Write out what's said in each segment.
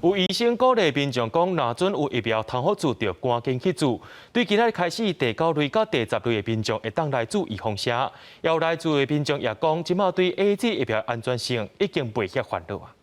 有医生鼓励民众讲，若准有疫苗通好注，就赶紧去注。对今仔开始第9类到第10类的民众会当来注预防针，也有来自的民众也讲，即马对 AZ 疫苗安全性已经袂遐烦恼啊。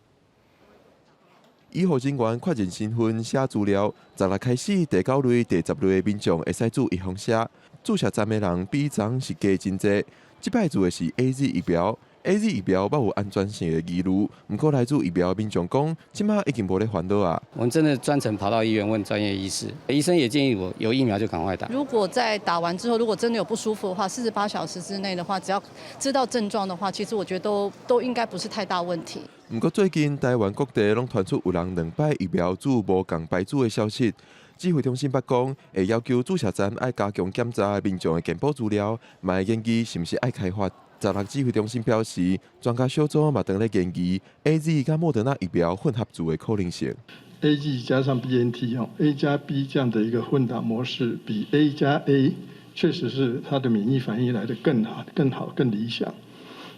医护人员确认身份、写资料，10日开始第9类、第10类的民众会使注预防针。注射站的人比昨是加真侪，即摆注的是 AZ 疫苗。AZ 疫苗冇有安全性的疑虑，不过来注疫苗的民众讲，即马已经无咧烦恼啊。我们真的专程跑到医院问专业医师，医生也建议我有疫苗就赶快打。如果在打完之后，如果真的有不舒服的话，48小时之内的话，只要知道症状的话，其实我觉得都应该不是太大问题。不过最近台湾各地拢传出有人2摆疫苗注无共排注的消息。指挥中心捌讲，会要求注射站爱加强检查民众的健保资料，嘛会研究是毋是爱开发。16指挥中心表示，专家小组嘛正咧研究 AZ 加莫德纳疫苗混合注的可能性。AZ 加上 BNT A 加 B 这样的一个混打模式，比 A 加 A 确实是它的免疫反应来得更好、更理想。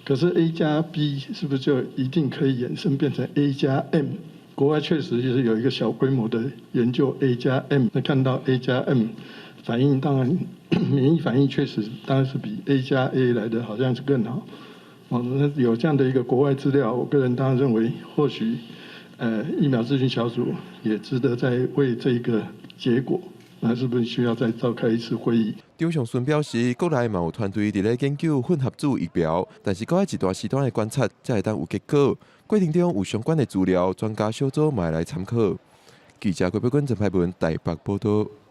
可是 A 加 B 是不是就一定可以衍生变成 A 加 M？ 国外确实就是有一个小规模的研究 A 加 M， 那看到 A 加 M 反应，当然免疫反应确实当然是比 A 加 A 来的好像是更好。那有这样的一个国外资料，我个人当然认为，或许疫苗咨询小组也值得再为这个结果，那是不是需要再召开一次会议？张尚顺表示，国内嘛有团队伫咧研究混合注疫苗，但是搁爱一段时段的观察才会当有结果。过程中有相关的资料，专家小组嘛会来参考。记者郭碧君、郑派文台北报道。